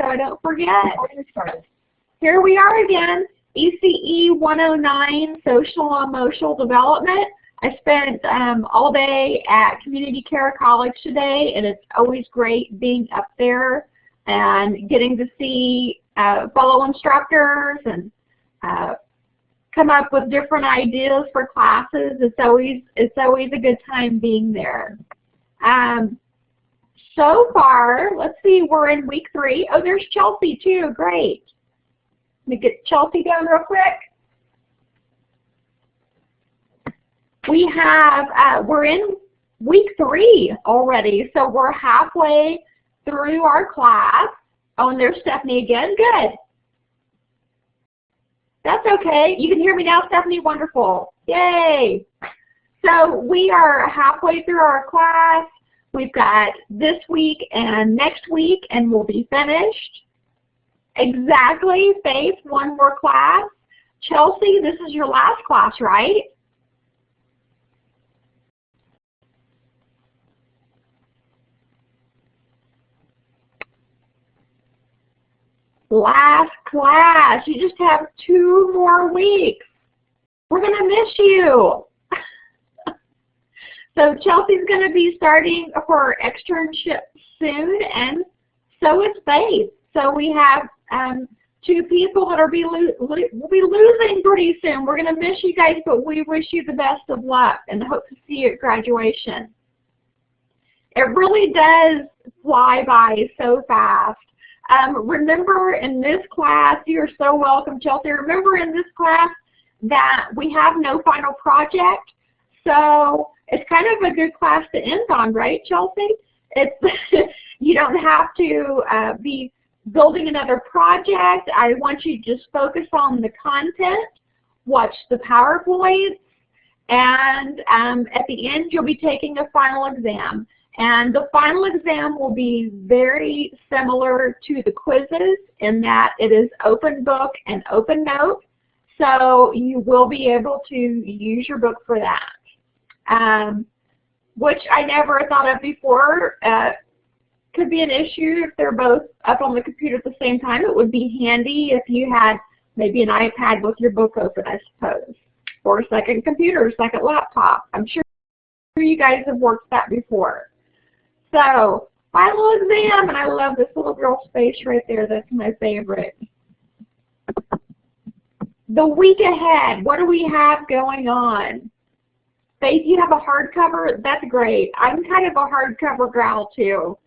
so I don't forget. Here we are again, ECE 109, Social and Emotional Development. I spent all day at Community Care College today, and it's always great being up there and getting to see fellow instructors and come up with different ideas for classes. It's always a good time being there. So far, let's see, we're in week 3. Oh, there's Chelsea too. Great. Let me get Chelsea down real quick. We have, we're in week 3 already, so we're halfway through our class. Oh, and there's Stephanie again. Good. That's okay. You can hear me now, Stephanie. Wonderful. Yay. So we are halfway through our class. We've got this week and next week, and we'll be finished. Exactly, Faith, one more class. Chelsea, this is your last class, right? Last class. You just have 2 more weeks. We're going to miss you. So Chelsea's going to be starting her externship soon, and so is Faith. So we have 2 people that will be losing pretty soon. We're going to miss you guys, but we wish you the best of luck and hope to see you at graduation. It really does fly by so fast. Remember in this class, you're so welcome, Chelsea. Remember in this class that we have no final project. So it's kind of a good class to end on, right, Chelsea? It's you don't have to be building another project. I want you to just focus on the content, watch the PowerPoints, and at the end you'll be taking a final exam. And the final exam will be very similar to the quizzes in that it is open book and open note. So you will be able to use your book for that, which I never thought of before. Could be an issue if they're both up on the computer at the same time. It would be handy if you had maybe an iPad with your book open, I suppose, or a second computer, a second laptop. I'm sure you guys have worked that before. So, final exam, and I love this little girl's face right there. That's my favorite. The week ahead, what do we have going on? Faith, you have a hardcover? That's great. I'm kind of a hardcover gal too.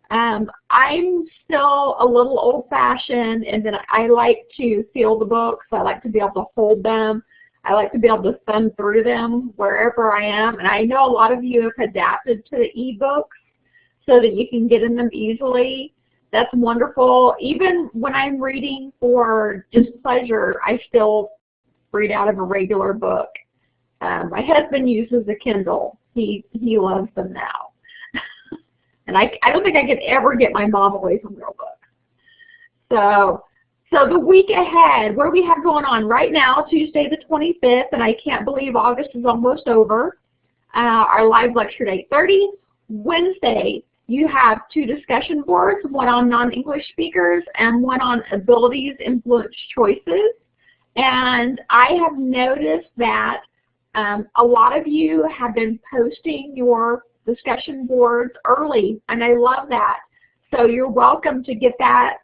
I'm still a little old-fashioned, and then I like to feel the books. I like to be able to hold them. I like to be able to thumb through them wherever I am. And I know a lot of you have adapted to the e-books so that you can get in them easily. That's wonderful. Even when I'm reading for just pleasure, I still read out of a regular book. My husband uses a Kindle. He loves them now. And I don't think I could ever get my mom away from real books. So the week ahead, what do we have going on? Right now, Tuesday the 25th, and I can't believe August is almost over, our live lecture at 8:30. Wednesday, you have 2 discussion boards, one on non-English speakers and one on abilities influence choices. And I have noticed that a lot of you have been posting your discussion boards early, and I love that. So you're welcome to get that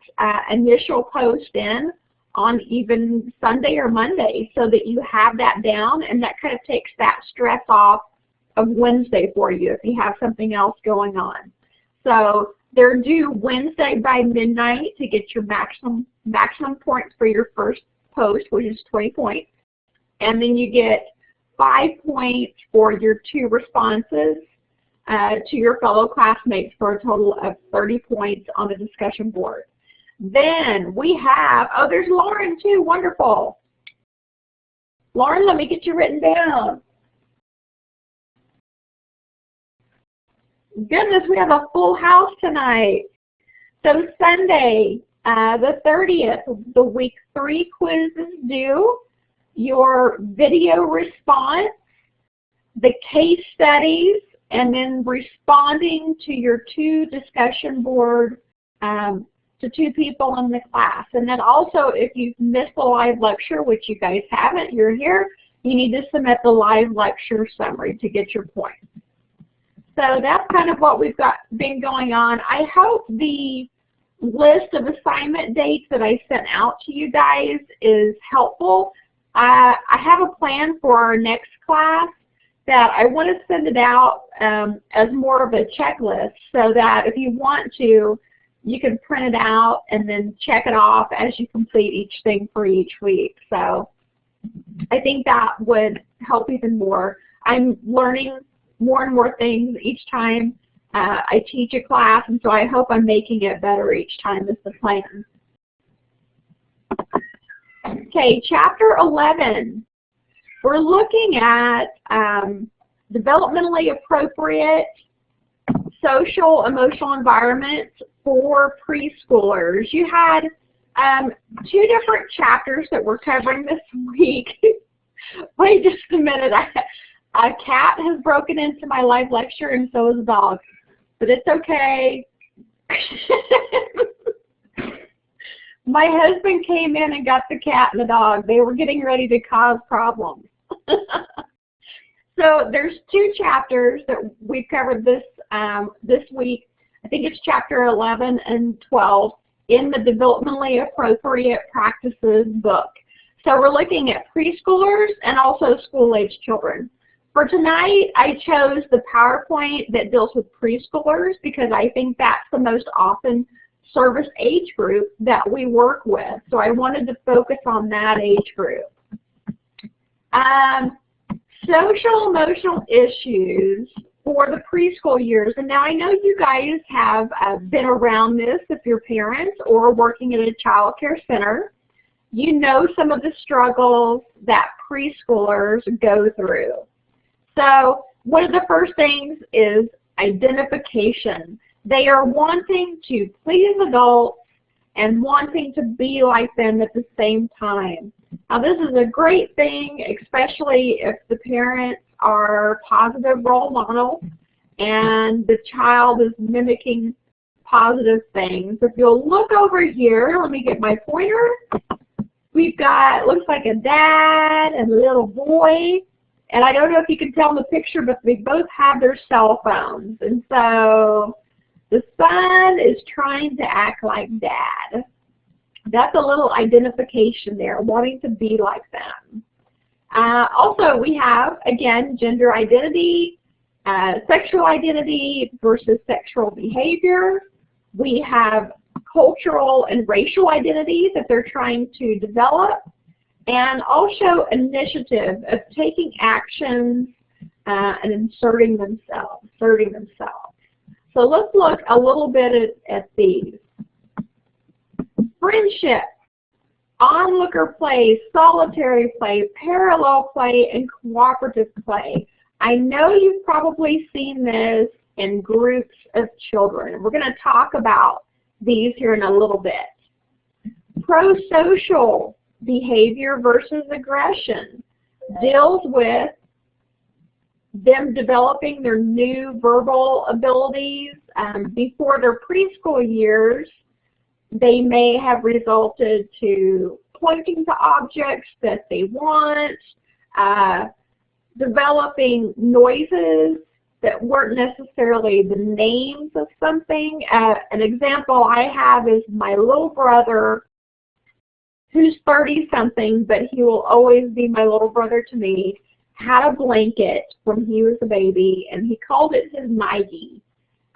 initial post in on even Sunday or Monday so that you have that down, and that kind of takes that stress off of Wednesday for you if you have something else going on. So they're due Wednesday by midnight to get your maximum points for your first post, which is 20 points. And then you get 5 points for your 2 responses to your fellow classmates for a total of 30 points on the discussion board. Then we have, oh, there's Lauren too, wonderful. Lauren, let me get you written down. Goodness, we have a full house tonight. So Sunday, the 30th, the week 3 quiz is due, your video response, the case studies, and then responding to your 2 discussion board to 2 people in the class. And then also, if you've missed a live lecture, which you guys haven't, you're here, you need to submit the live lecture summary to get your points. So that's kind of what we've been going on. I hope the list of assignment dates that I sent out to you guys is helpful. I have a plan for our next class that I want to send it out as more of a checklist, so that if you want to, you can print it out and then check it off as you complete each thing for each week. So I think that would help even more. I'm learning more and more things each time I teach a class, and so I hope I'm making it better each time is the plan. Okay, chapter 11. We're looking at developmentally appropriate social emotional environments for preschoolers. You had 2 different chapters that we're covering this week. Wait just a minute. A cat has broken into my live lecture, and so has a dog. But it's okay. My husband came in and got the cat and the dog. They were getting ready to cause problems. So there's 2 chapters that we've covered this week. I think it's chapter 11 and 12 in the Developmentally Appropriate Practices book. So we're looking at preschoolers and also school-age children. For tonight, I chose the PowerPoint that deals with preschoolers because I think that's the most often service age group that we work with. So I wanted to focus on that age group. Social emotional issues for the preschool years. And now I know you guys have been around this if you're parents or working at a child care center. You know some of the struggles that preschoolers go through. So one of the first things is identification. They are wanting to please adults and wanting to be like them at the same time. Now this is a great thing, especially if the parents are positive role models and the child is mimicking positive things. If you'll look over here, let me get my pointer. We've got, looks like a dad and a little boy. And I don't know if you can tell in the picture, but they both have their cell phones. And so the son is trying to act like dad. That's a little identification there, wanting to be like them. Also, we have, again, gender identity, sexual identity versus sexual behavior. We have cultural and racial identities that they're trying to develop, and also initiative of taking actions and inserting themselves. So let's look a little bit at these. Friendship, onlooker play, solitary play, parallel play, and cooperative play. I know you've probably seen this in groups of children. We're going to talk about these here in a little bit. Pro-social behavior versus aggression deals with them developing their new verbal abilities. Before their preschool years, they may have resulted to pointing to objects that they want, developing noises that weren't necessarily the names of something. An example I have is my little brother, who's 30-something, but he will always be my little brother to me, had a blanket when he was a baby, and he called it his nightie.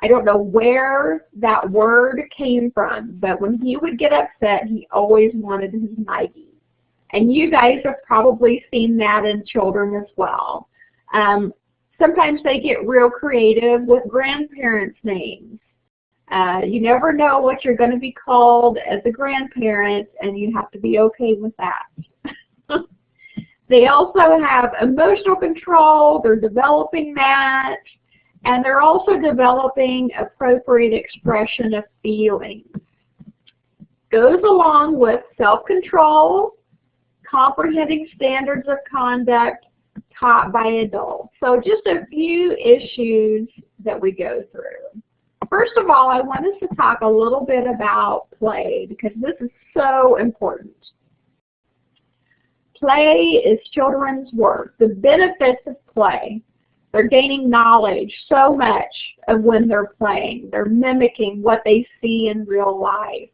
I don't know where that word came from, but when he would get upset, he always wanted his nightie. And you guys have probably seen that in children as well. Sometimes they get real creative with grandparents' names. You never know what you're going to be called as a grandparent, and you have to be okay with that. They also have emotional control. They're developing that. And they're also developing appropriate expression of feelings. Goes along with self-control, comprehending standards of conduct taught by adults. So just a few issues that we go through. First of all, I want us to talk a little bit about play because this is so important. Play is children's work. The benefits of play. They're gaining knowledge so much of when they're playing. They're mimicking what they see in real life.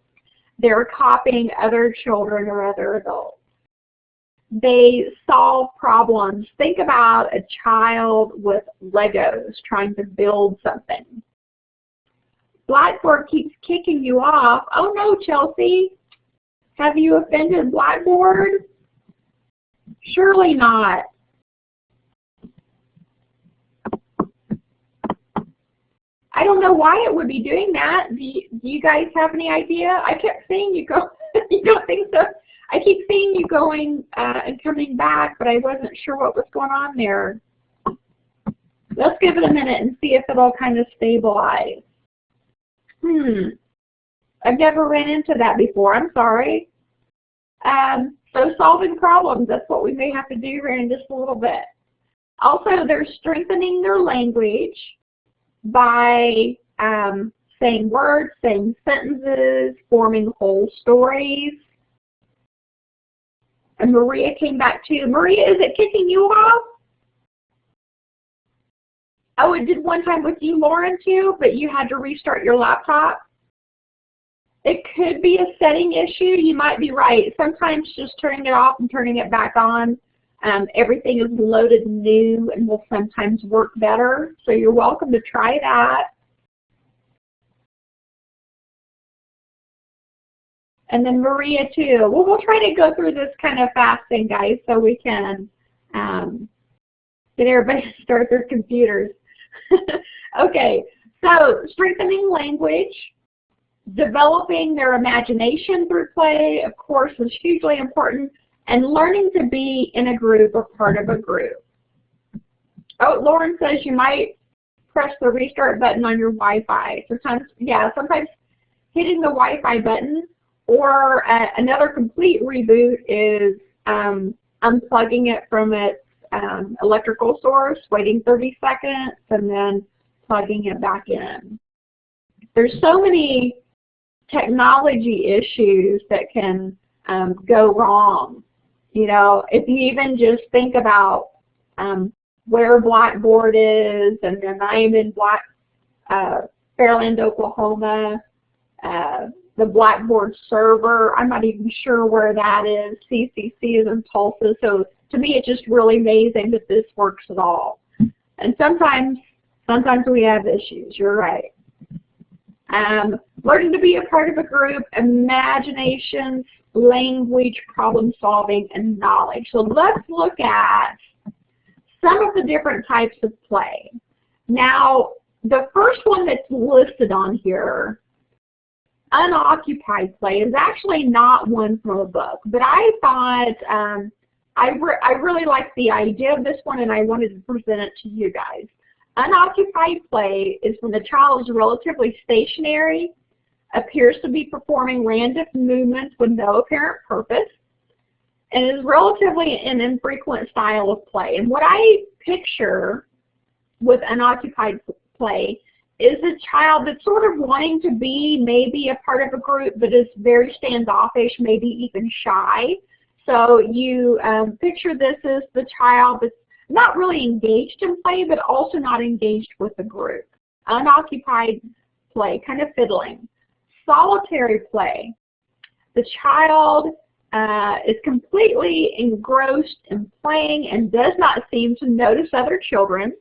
They're copying other children or other adults. They solve problems. Think about a child with Legos trying to build something. Blackboard keeps kicking you off. Oh no, Chelsea. Have you offended Blackboard? Surely not. I don't know why it would be doing that. Do you guys have any idea? I kept seeing you go. You don't think so? I keep seeing you going and coming back, but I wasn't sure what was going on there. Let's give it a minute and see if it'll kind of stabilize. I've never ran into that before. I'm sorry. So solving problems, that's what we may have to do here in just a little bit. Also, they're strengthening their language by saying words, saying sentences, forming whole stories. And Maria came back too. Maria, is it kicking you off? Oh, it did one time with you, Lauren, too, but you had to restart your laptop. It could be a setting issue. You might be right. Sometimes just turning it off and turning it back on, everything is loaded new and will sometimes work better. So you're welcome to try that. And then Maria too. Well, we'll try to go through this kind of fast thing, guys, so we can get everybody to start their computers. Okay, so strengthening language, developing their imagination through play, of course, is hugely important, and learning to be in a group or part of a group. Oh, Lauren says you might press the restart button on your Wi-Fi. Sometimes, yeah, sometimes hitting the Wi-Fi button, or another complete reboot is unplugging it from its electrical source, waiting 30 seconds, and then plugging it back in. There's so many technology issues that can go wrong. You know, if you even just think about where Blackboard is, and then I'm in Fairland, Oklahoma, the Blackboard server, I'm not even sure where that is. CCC is in Tulsa, so to me it's just really amazing that this works at all. And sometimes we have issues, you're right. Learning to be a part of a group, imagination, language, problem solving, and knowledge. So let's look at some of the different types of play. Now, the first one that's listed on here, unoccupied play, is actually not one from a book, but I thought I really liked the idea of this one, and I wanted to present it to you guys. Unoccupied play is when the child is relatively stationary, appears to be performing random movements with no apparent purpose, and is relatively an infrequent style of play. And what I picture with unoccupied play is a child that's sort of wanting to be maybe a part of a group, but is very standoffish, maybe even shy. So you picture this as the child that's not really engaged in play, but also not engaged with the group. Unoccupied play, kind of fiddling. Solitary play. The child is completely engrossed in playing and does not seem to notice other children,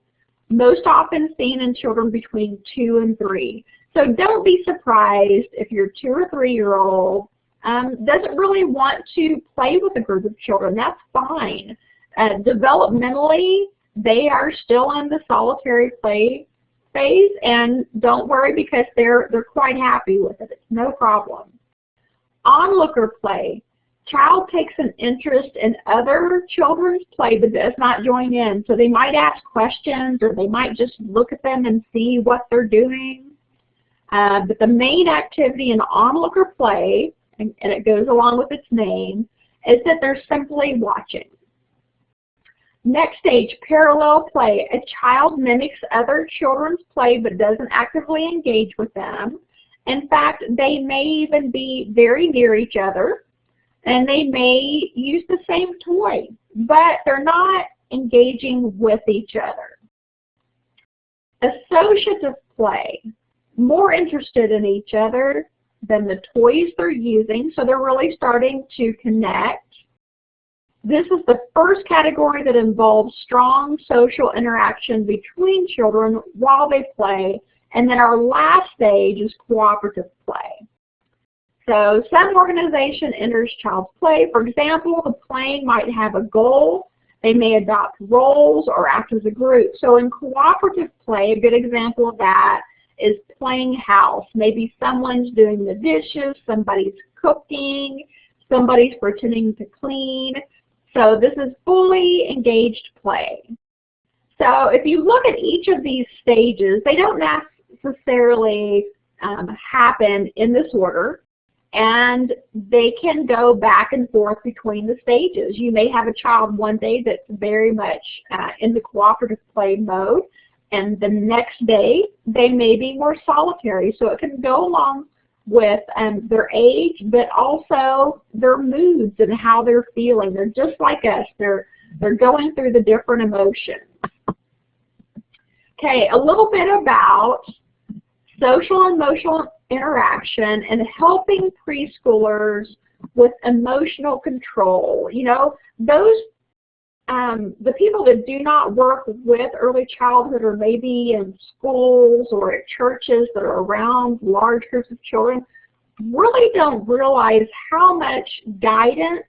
most often seen in children between 2 and 3. So don't be surprised if your 2 or 3-year-old doesn't really want to play with a group of children. That's fine. Developmentally, they are still in the solitary play phase, and don't worry because they're quite happy with it. It's no problem. Onlooker play. Child takes an interest in other children's play but does not join in. So they might ask questions, or they might just look at them and see what they're doing. But the main activity in onlooker play, and it goes along with its name, is that they're simply watching. Next stage, parallel play. A child mimics other children's play but doesn't actively engage with them. In fact, they may even be very near each other, and they may use the same toy, but they're not engaging with each other. Associative play, more interested in each other than the toys they're using, so they're really starting to connect. This is the first category that involves strong social interaction between children while they play, and then our last stage is cooperative play. So some organization enters child's play. For example, the play might have a goal. They may adopt roles or act as a group. So in cooperative play, a good example of that is playing house. Maybe someone's doing the dishes, somebody's cooking, somebody's pretending to clean. So this is fully engaged play. So if you look at each of these stages, they don't necessarily happen in this order, and they can go back and forth between the stages. You may have a child one day that's very much in the cooperative play mode, and the next day they may be more solitary. So it can go along with their age, but also their moods and how they're feeling. They're just like us. They're going through the different emotions. Okay, a little bit about social and emotional interaction and helping preschoolers with emotional control. You know, those the people that do not work with early childhood, or maybe in schools or at churches that are around large groups of children, really don't realize how much guidance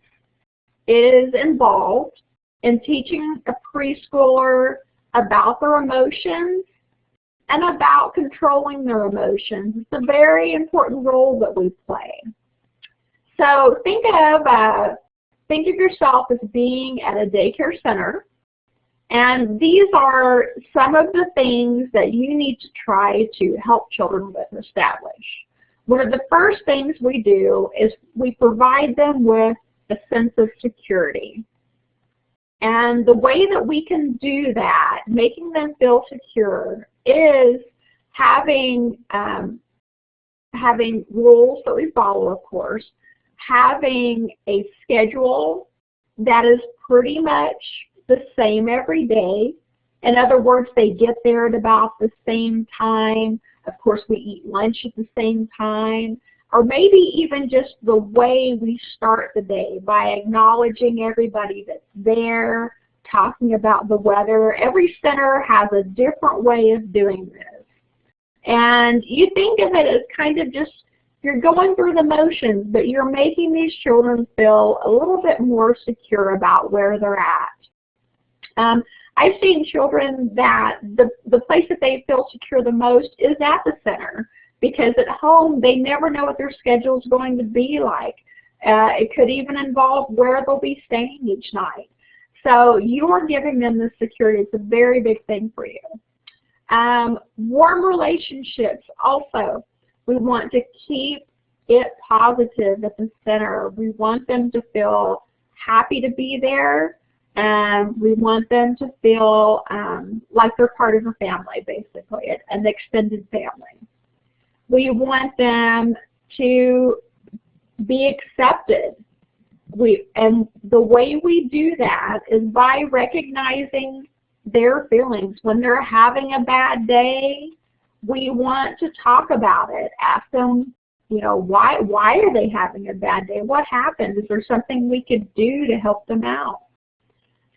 is involved in teaching a preschooler about their emotions and about controlling their emotions. It's a very important role that we play. So think of yourself as being at a daycare center, and these are some of the things that you need to try to help children with establish. One of the first things we do is we provide them with a sense of security. And the way that we can do that, making them feel secure, is having rules that we follow, of course, having a schedule that is pretty much the same every day. In other words, they get there at about the same time. Of course, we eat lunch at the same time. Or maybe even just the way we start the day by acknowledging everybody that's there, talking about the weather. Every center has a different way of doing this. And you think of it as kind of just, you're going through the motions, but you're making these children feel a little bit more secure about where they're at. I've seen children that the place that they feel secure the most is at the center, because at home they never know what their schedule is going to be like. It could even involve where they'll be staying each night. So you're giving them the security. It's a very big thing for you. Warm relationships also. We want to keep it positive at the center. We want them to feel happy to be there, and we want them to feel like they're part of a family, basically, an extended family. We want them to be accepted. And the way we do that is by recognizing their feelings. When they're having a bad day, we want to talk about it. Ask them, you know, why are they having a bad day? What happened? Is there something we could do to help them out?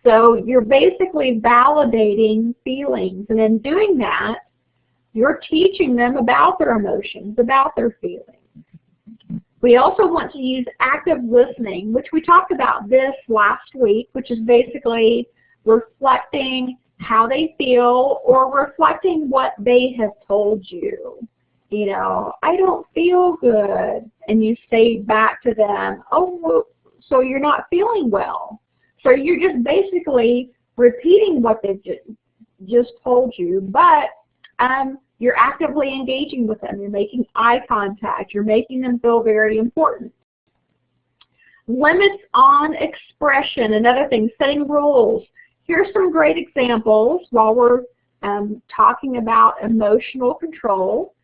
So you're basically validating feelings, and in doing that, you're teaching them about their emotions, about their feelings. We also want to use active listening, which we talked about this last week, which is basically reflecting how they feel or reflecting what they have told you. You know, I don't feel good. And you say back to them, oh, well, so you're not feeling well. So you're just basically repeating what they've just told you, but you're actively engaging with them. You're making eye contact. You're making them feel very important. Limits on expression, another thing, setting rules. Here's some great examples while we're talking about emotional control.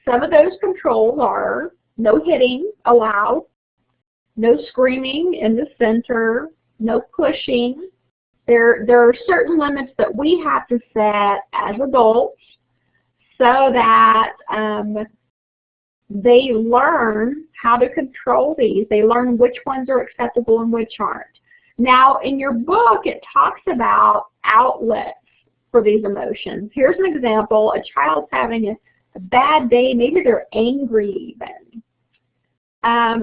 Some of those controls are no hitting allowed, no screaming in the center, no pushing. There are certain limits that we have to set as adults so that they learn how to control these. They learn which ones are acceptable and which aren't. Now, in your book, it talks about outlets for these emotions. Here's an example. A child's having a bad day. Maybe they're angry even.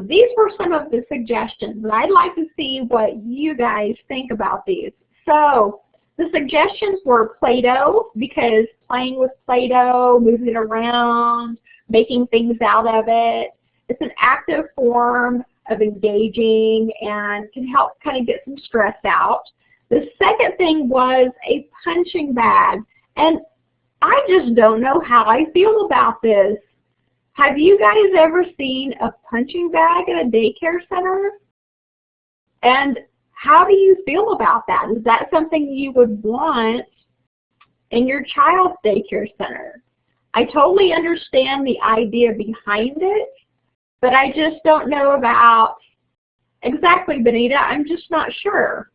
These were some of the suggestions, and I'd like to see what you guys think about these. So the suggestions were Play-Doh, because playing with Play-Doh, moving it around, making things out of it, it's an active form of engaging and can help kind of get some stress out. The second thing was a punching bag, and I just don't know how I feel about this. Have you guys ever seen a punching bag at a daycare center? And how do you feel about that? Is that something you would want in your child's daycare center? I totally understand the idea behind it, but I just don't know about exactly, Benita. I'm just not sure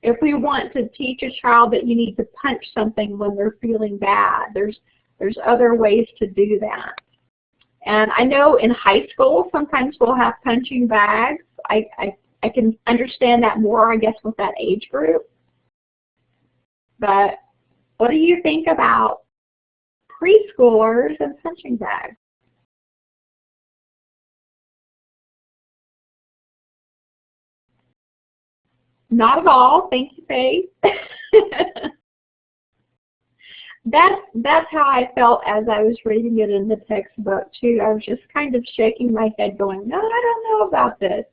if we want to teach a child that you need to punch something when they're feeling bad. There's other ways to do that. And I know in high school sometimes we'll have punching bags. I can understand that more, I guess, with that age group. But what do you think about preschoolers and punching bags? Not at all. Thank you, Faith. That's how I felt as I was reading it in the textbook, too. I was just kind of shaking my head going, no, I don't know about this.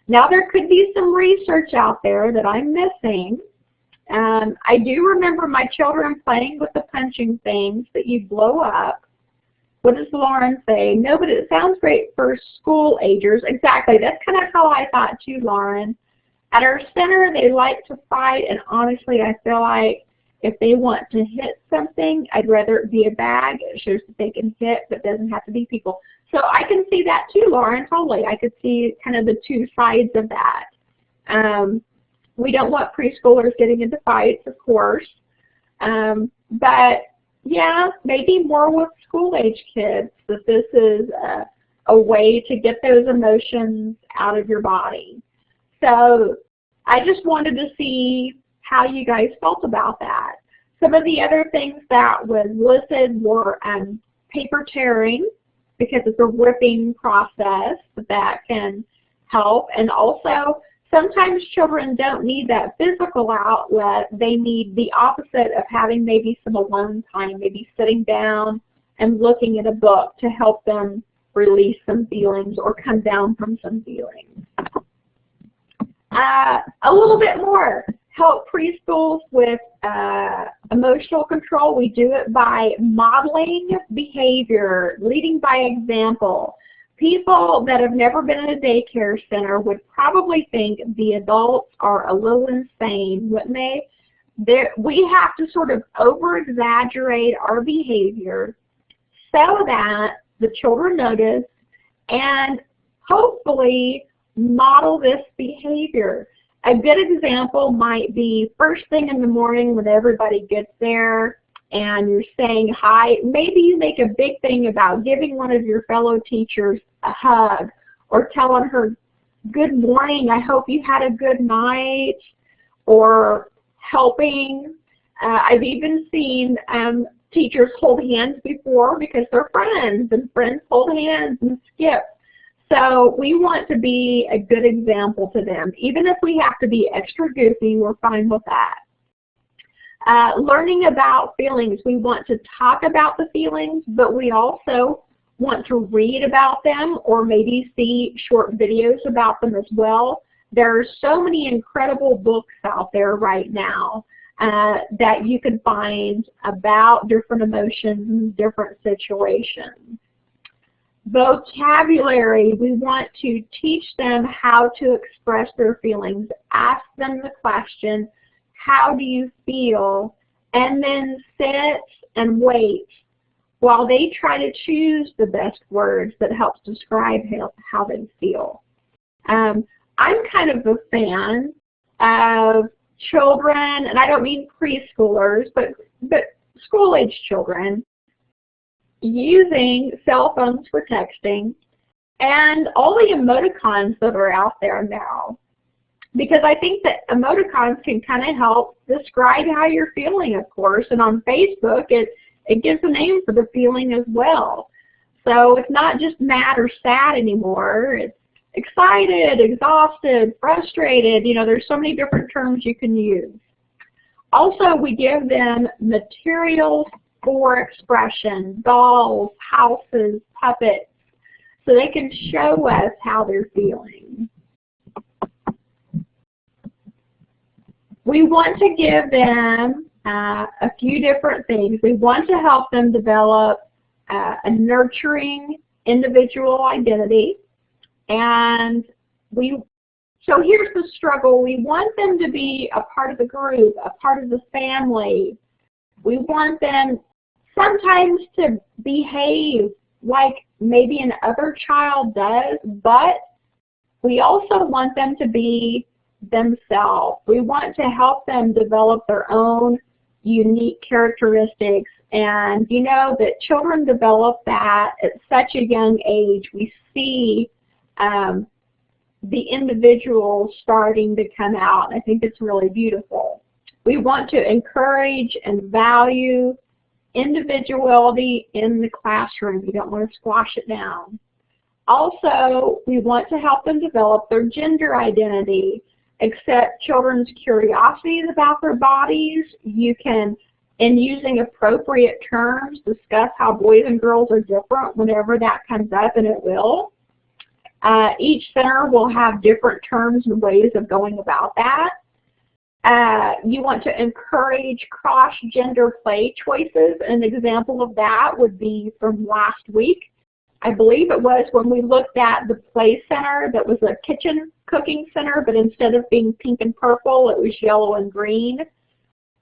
Now, there could be some research out there that I'm missing. I do remember my children playing with the punching things that you blow up. What does Lauren say? No, but it sounds great for school agers. Exactly. That's kind of how I thought too, Lauren. At our center, they like to fight, and honestly, I feel like if they want to hit something, I'd rather it be a bag. It shows that they can hit, but doesn't have to be people. So I can see that too, Lauren, totally. I could see kind of the two sides of that. We don't want preschoolers getting into fights, of course. But yeah, maybe more with school-age kids, that this is a way to get those emotions out of your body. So I just wanted to see how you guys felt about that. Some of the other things that was listed were paper tearing, because it's a ripping process that can help. And also, sometimes children don't need that physical outlet. They need the opposite of having maybe some alone time, maybe sitting down and looking at a book to help them release some feelings or come down from some feelings. A little bit more. Help preschools with emotional control. We do it by modeling behavior, leading by example. People that have never been in a daycare center would probably think the adults are a little insane, wouldn't they? We have to sort of over-exaggerate our behavior so that the children notice and hopefully model this behavior. A good example might be first thing in the morning when everybody gets there and you're saying hi. Maybe you make a big thing about giving one of your fellow teachers a hug or telling her, good morning, I hope you had a good night, or helping. I've even seen teachers hold hands before because they're friends, and friends hold hands and skip. So we want to be a good example to them. Even if we have to be extra goofy, we're fine with that. Learning about feelings. We want to talk about the feelings, but we also want to read about them or maybe see short videos about them as well. There are so many incredible books out there right now that you can find about different emotions and different situations. Vocabulary, we want to teach them how to express their feelings. Ask them the question, how do you feel, and then sit and wait while they try to choose the best words that helps describe how they feel. I'm kind of a fan of children, and I don't mean preschoolers, but school-age children, using cell phones for texting and all the emoticons that are out there now. Because I think that emoticons can kind of help describe how you're feeling, of course, and on Facebook it gives a name for the feeling as well. So it's not just mad or sad anymore. It's excited, exhausted, frustrated. You know, there's so many different terms you can use. Also, we give them materials for expression, dolls, houses, puppets, so they can show us how they're feeling. We want to give them a few different things. We want to help them develop a nurturing individual identity. And so here's the struggle. We want them to be a part of the group, a part of the family. We want them sometimes to behave like maybe an other child does, but we also want them to be themselves. We want to help them develop their own unique characteristics, and you know that children develop that at such a young age. We see the individual starting to come out. I think it's really beautiful. We want to encourage and value individuality in the classroom. You don't want to squash it down. Also, we want to help them develop their gender identity, accept children's curiosities about their bodies. You can, in using appropriate terms, discuss how boys and girls are different whenever that comes up, and it will. Each center will have different terms and ways of going about that. You want to encourage cross-gender play choices. An example of that would be from last week. I believe it was when we looked at the play center that was a kitchen cooking center, but instead of being pink and purple, it was yellow and green,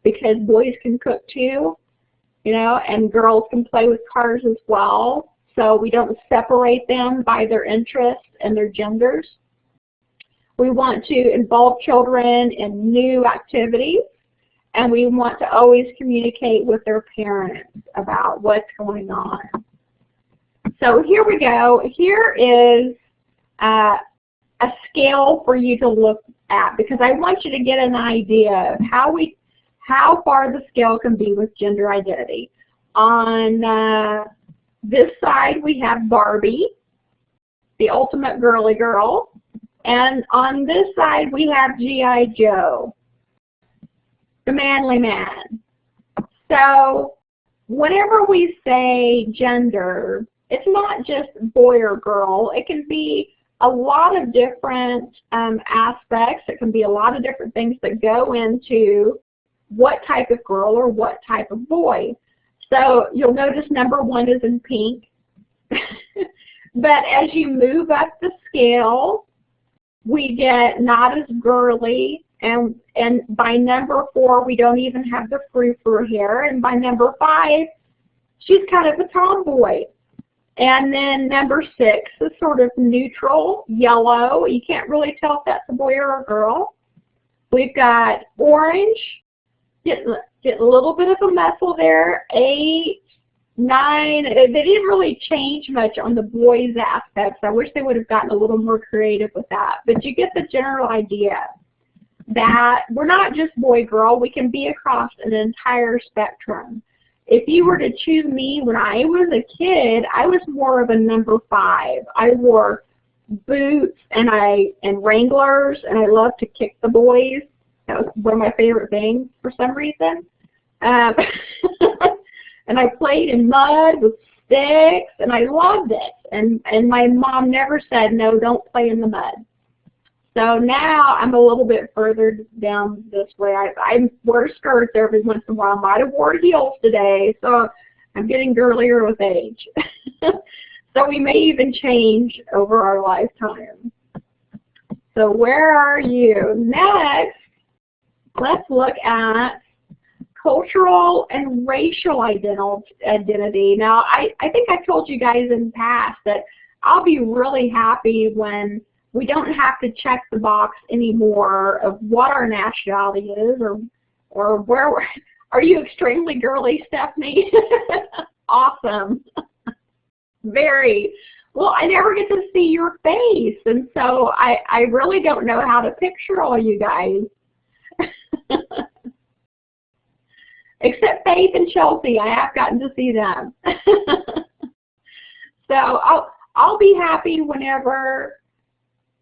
because boys can cook too, you know, and girls can play with cars as well. So we don't separate them by their interests and their genders. We want to involve children in new activities, and we want to always communicate with their parents about what's going on. So here we go. Here is a scale for you to look at, because I want you to get an idea of how far the scale can be with gender identity. On this side we have Barbie, the ultimate girly girl, and on this side we have G.I. Joe, the manly man. So whenever we say gender, it's not just boy or girl. It can be a lot of different aspects. It can be a lot of different things that go into what type of girl or what type of boy. So you'll notice number 1 is in pink. But as you move up the scale, we get not as girly, and by number 4 we don't even have the frou-frou hair, and by number 5 she's kind of a tomboy. And then number 6 is sort of neutral, yellow. You can't really tell if that's a boy or a girl. We've got orange, get a little bit of a muscle there, 8, 9. They didn't really change much on the boys' aspects. I wish they would have gotten a little more creative with that. But you get the general idea that we're not just boy-girl. We can be across an entire spectrum. If you were to choose me when I was a kid, I was more of a number 5. I wore boots and Wranglers, and I loved to kick the boys. That was one of my favorite things for some reason. And I played in mud with sticks, and I loved it. And my mom never said, no, don't play in the mud. So now I'm a little bit further down this way. I wear skirts every once in a while. I might have worn heels today, so I'm getting girlier with age. So we may even change over our lifetime. So where are you? Next, let's look at cultural and racial identity. Now, I think I told you guys in the past that I'll be really happy when we don't have to check the box anymore of what our nationality is or where we're. Are you extremely girly, Stephanie? Awesome. Very. Well, I never get to see your face, and so I really don't know how to picture all you guys. Except Faith and Chelsea, I have gotten to see them. So I'll be happy whenever.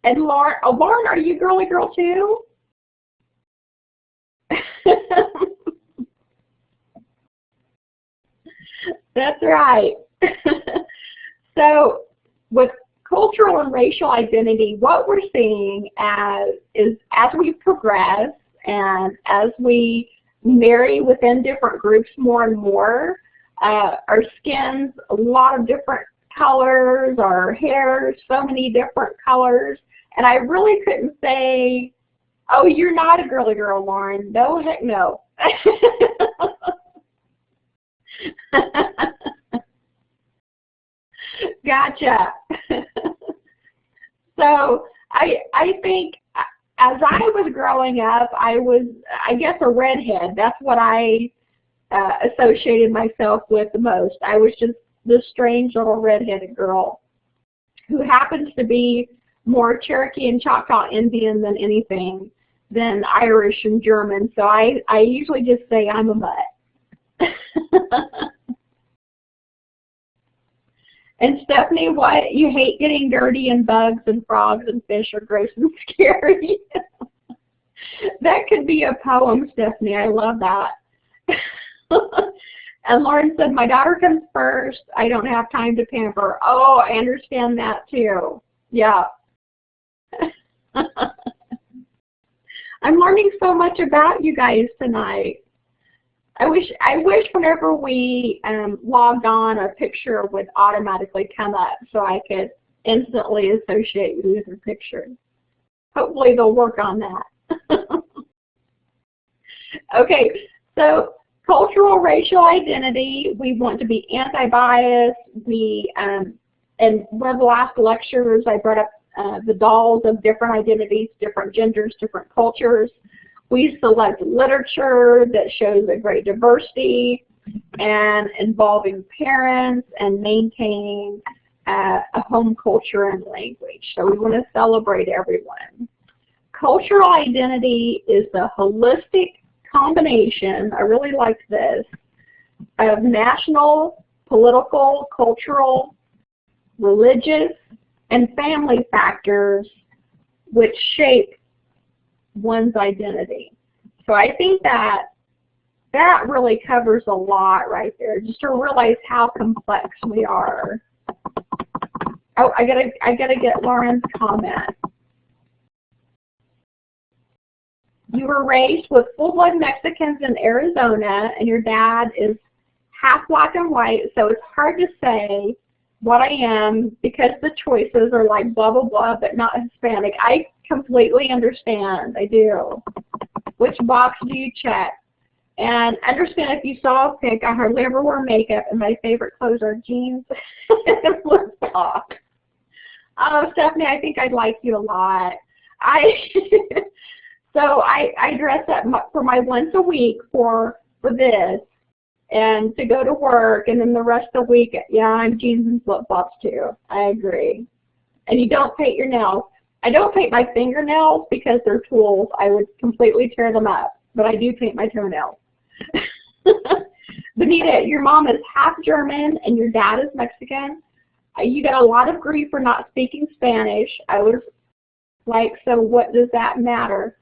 And Lauren, oh, Lauren, are you girly girl too? That's right. So with cultural and racial identity, what we're seeing is as we progress and as we marry within different groups more and more, our skin's a lot of different colors, our hair, so many different colors, and I really couldn't say, oh, you're not a girly girl, Lauren. No, heck no. Gotcha. So I think as I was growing up, I was, I guess, a redhead. That's what I associated myself with the most. I was just this strange little redheaded girl who happens to be more Cherokee and Choctaw Indian than anything, than Irish and German. So I usually just say I'm a mutt. And Stephanie, what? You hate getting dirty and bugs and frogs and fish are gross and scary. That could be a poem, Stephanie. I love that. And Lauren said, my daughter comes first. I don't have time to pamper. Oh, I understand that too. Yeah. I'm learning so much about you guys tonight. I wish whenever we logged on, a picture would automatically come up so I could instantly associate you with your picture. Hopefully they'll work on that. Okay, so cultural racial identity, we want to be anti-bias. In one of the last lectures, I brought up the dolls of different identities, different genders, different cultures. We select literature that shows a great diversity and involving parents and maintaining a home culture and language. So we want to celebrate everyone. Cultural identity is the holistic combination, I really like this, of national, political, cultural, religious, and family factors which shape one's identity. So I think that really covers a lot right there, just to realize how complex we are. Oh, I gotta get Lauren's comment. You were raised with full-blood Mexicans in Arizona, and your dad is half black and white, so it's hard to say what I am because the choices are like blah, blah, blah, but not Hispanic. I completely understand. I do. Which box do you check? And understand, if you saw a pic, I hardly ever wear makeup, and my favorite clothes are jeans and flip-flops. Oh, Stephanie, I think I'd like you a lot. So I dress up for my once a week for this, and to go to work, and then the rest of the week, yeah, I'm jeans and flip-flops too. I agree. And you don't paint your nails. I don't paint my fingernails because they're tools. I would completely tear them up, but I do paint my toenails. Benita, your mom is half German and your dad is Mexican. You got a lot of grief for not speaking Spanish. I was like, so what does that matter?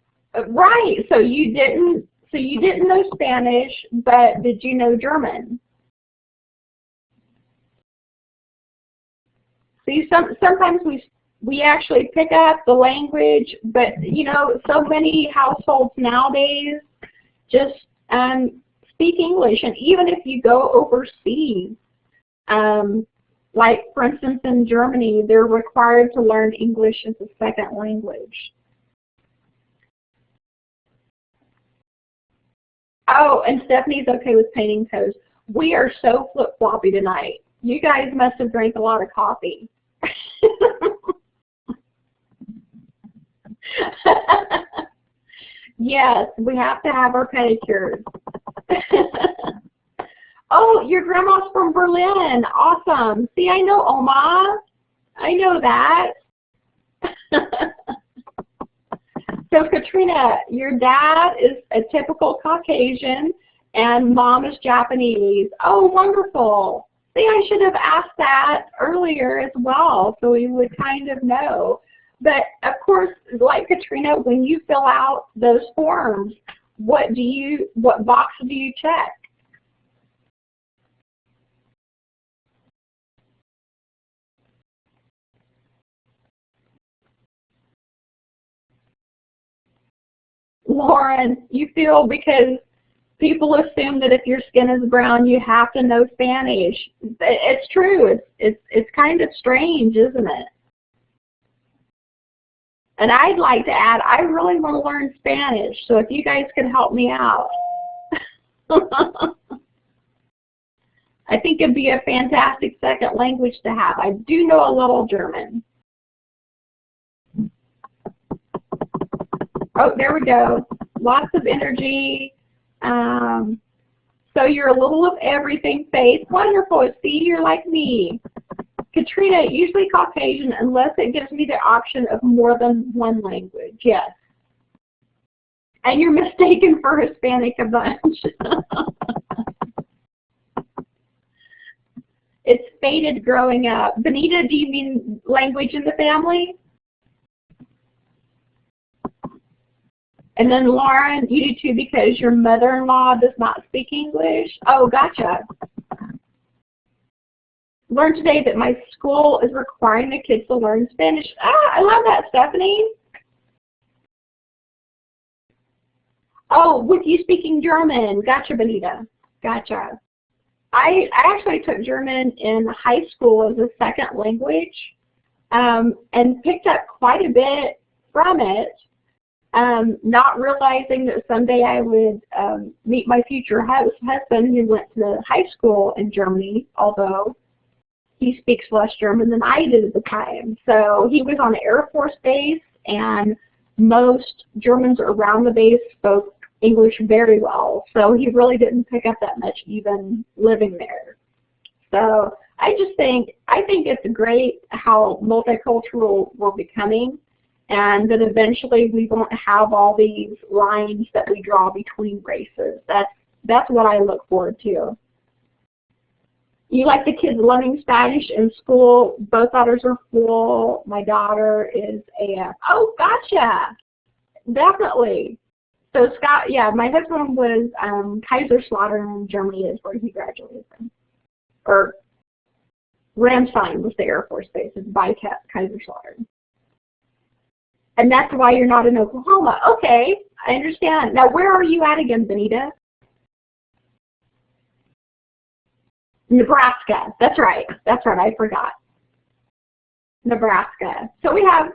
Right. So you didn't know Spanish, but did you know German? See, sometimes we actually pick up the language, but you know, so many households nowadays just speak English, and even if you go overseas, like for instance in Germany, they're required to learn English as a second language. Oh, and Stephanie's okay with painting toes. We are so flip-floppy tonight. You guys must have drank a lot of coffee. Yes, we have to have our pedicures. Oh, your grandma's from Berlin. Awesome. See, I know Oma. I know that. So Katrina, your dad is a typical Caucasian and mom is Japanese. Oh, wonderful. See, I should have asked that earlier as well so we would kind of know. But of course, like Katrina, when you fill out those forms, what box do you check? Lauren, you feel because people assume that if your skin is brown, you have to know Spanish. It's true. It's kind of strange, isn't it? And I'd like to add, I really want to learn Spanish, so if you guys could help me out. I think it'd be a fantastic second language to have. I do know a little German. Oh, there we go. Lots of energy. So you're a little of everything, Faith. Wonderful. See, you're like me. Katrina, usually Caucasian unless it gives me the option of more than one language. Yes. And you're mistaken for Hispanic a bunch. It's faded growing up. Benita, do you mean language in the family? And then Lauren, you do too because your mother-in-law does not speak English? Oh, gotcha. Learned today that my school is requiring the kids to learn Spanish. Ah, I love that, Stephanie. Oh, with you speaking German. Gotcha, Benita. Gotcha. I actually took German in high school as a second language and picked up quite a bit from it. Not realizing that someday I would meet my future husband who went to high school in Germany, although he speaks less German than I did at the time. So he was on an Air Force base, and most Germans around the base spoke English very well. So he really didn't pick up that much even living there. So I think it's great how multicultural we're becoming, and that eventually we won't have all these lines that we draw between races. That's what I look forward to. You like the kids learning Spanish in school? Both daughters are full. My daughter is AF. Oh, gotcha. Definitely. So Scott, yeah, my husband was Kaiserslautern in Germany is where he graduated from. Or Ramstein was the Air Force base. It's by Kaiserslautern. And that's why you're not in Oklahoma. Okay, I understand. Now, where are you at again, Benita? Nebraska. That's right. That's right. I forgot. Nebraska. So we have,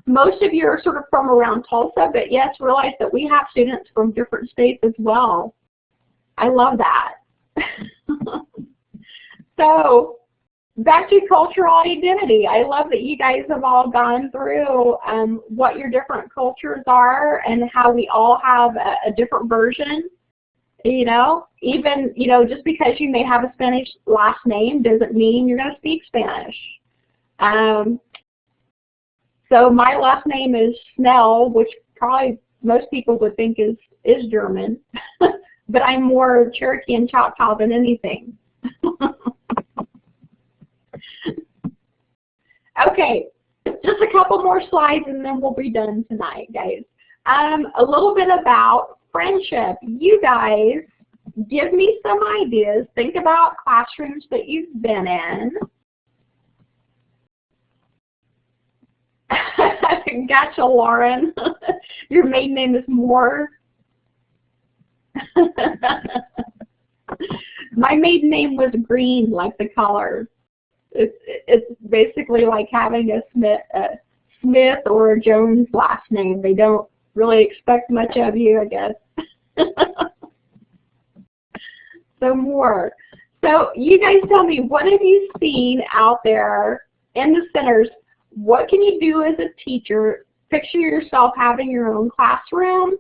most of you are sort of from around Tulsa, but yes, realize that we have students from different states as well. I love that. So back to cultural identity. I love that you guys have all gone through what your different cultures are and how we all have a different version. Even, just because you may have a Spanish last name doesn't mean you're going to speak Spanish. So my last name is Snell, which probably most people would think is German, but I'm more Cherokee and Choctaw than anything. Okay, just a couple more slides and then we'll be done tonight, guys. A little bit about friendship. You guys, give me some ideas. Think about classrooms that you've been in. Gotcha, Lauren. Your maiden name is Moore. My maiden name was Green, like the color. It's basically like having a Smith or a Jones last name. They don't really expect much of you, I guess. So more. So you guys tell me, what have you seen out there in the centers? What can you do as a teacher? Picture yourself having your own classroom,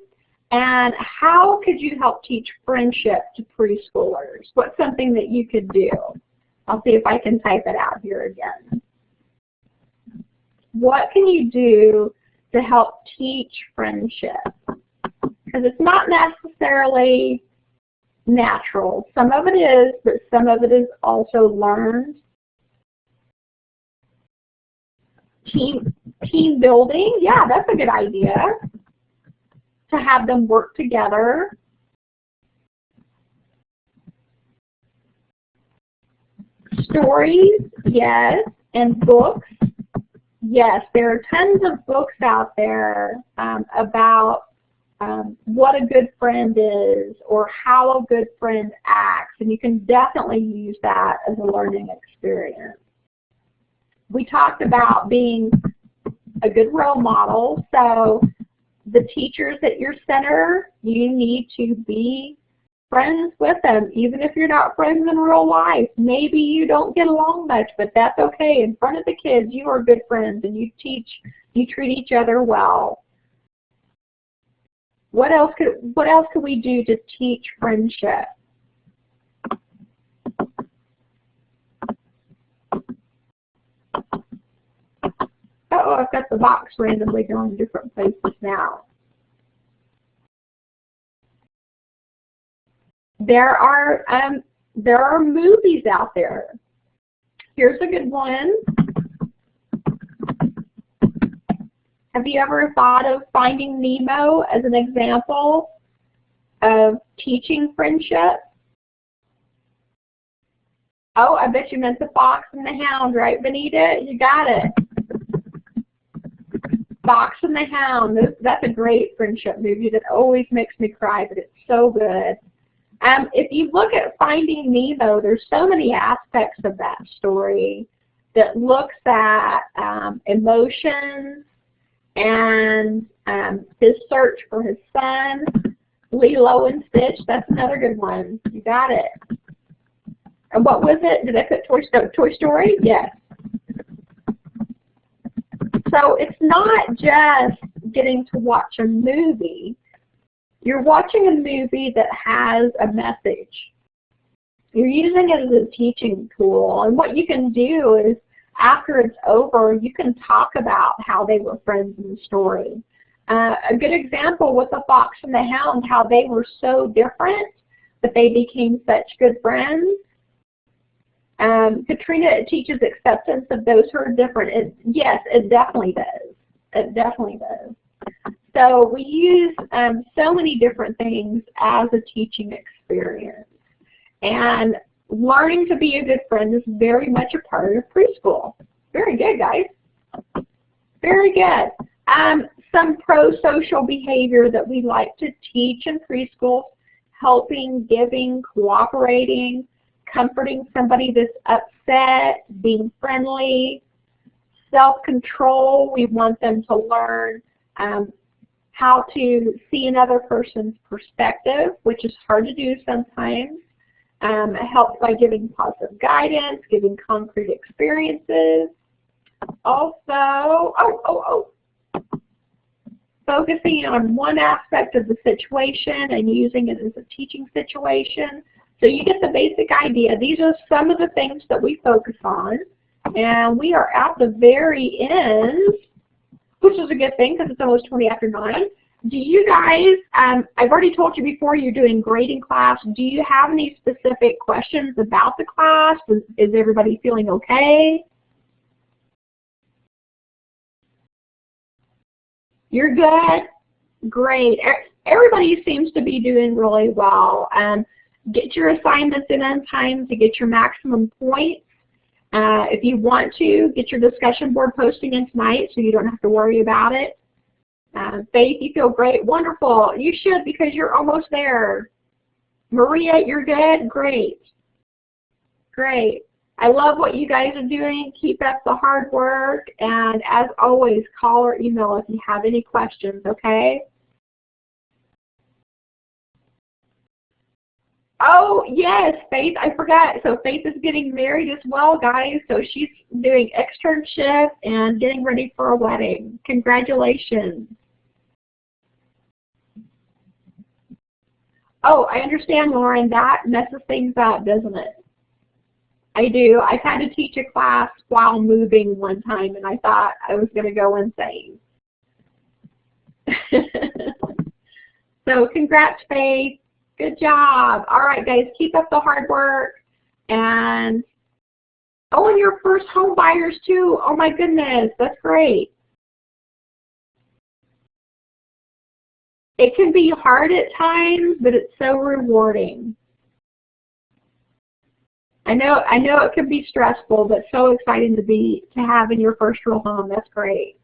and how could you help teach friendship to preschoolers? What's something that you could do? I'll see if I can type it out here again. What can you do to help teach friendship? Because it's not necessarily natural. Some of it is, but some of it is also learned. Team building, yeah, that's a good idea. To have them work together. Stories, yes, and books. Yes, there are tons of books out there about what a good friend is or how a good friend acts, and you can definitely use that as a learning experience. We talked about being a good role model, so the teachers at your center, you need to be friends with them, even if you're not friends in real life. Maybe you don't get along much, but that's okay. In front of the kids, you are good friends and you treat each other well. What else could we do to teach friendship? Uh-oh, I've got the box randomly going different places now. There are movies out there. Here's a good one. Have you ever thought of Finding Nemo as an example of teaching friendship? Oh, I bet you meant The Fox and the Hound, right, Benita? You got it. Fox and the Hound. That's a great friendship movie that always makes me cry, but it's so good. If you look at Finding Nemo, there's so many aspects of that story that looks at emotions and his search for his son. Lilo and Stitch, that's another good one. You got it. And what was it? Did I put Toy Story? Yes. So it's not just getting to watch a movie. You're watching a movie that has a message. You're using it as a teaching tool, and what you can do is, after it's over, you can talk about how they were friends in the story. A good example with The Fox and the Hound, how they were so different, but they became such good friends. Katrina, it teaches acceptance of those who are different. Yes, it definitely does. It definitely does. So we use so many different things as a teaching experience. And learning to be a good friend is very much a part of preschool. Very good, guys. Very good. Some pro-social behavior that we like to teach in preschool: helping, giving, cooperating, comforting somebody that's upset, being friendly, self-control. We want them to learn how to see another person's perspective, which is hard to do sometimes. Help by giving positive guidance, giving concrete experiences. Also, focusing on one aspect of the situation and using it as a teaching situation. So you get the basic idea. These are some of the things that we focus on. And we are at the very end, which is a good thing because it's almost 20 after 9. Do you guys, I've already told you before, you're doing great in class. Do you have any specific questions about the class? Is everybody feeling okay? You're good? Great. Everybody seems to be doing really well. Get your assignments in on time to get your maximum points. If you want to, get your discussion board posting in tonight so you don't have to worry about it. Faith, you feel great. Wonderful. You should, because you're almost there. Maria, you're good? Great. Great. I love what you guys are doing. Keep up the hard work. And as always, call or email if you have any questions, okay? Oh, yes, Faith, I forgot. So Faith is getting married as well, guys. So she's doing externship and getting ready for a wedding. Congratulations. Oh, I understand, Lauren. That messes things up, doesn't it? I do. I've had to teach a class while moving one time, and I thought I was going to go insane. So congrats, Faith. Good job. All right, guys, keep up the hard work. And, oh, and your first home buyers, too. Oh, my goodness. That's great. It can be hard at times, but it's so rewarding. I know it can be stressful, but so exciting to have in your first real home. That's great.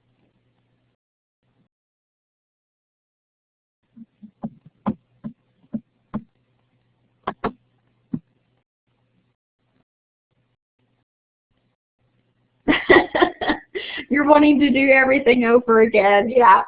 You're wanting to do everything over again, yeah.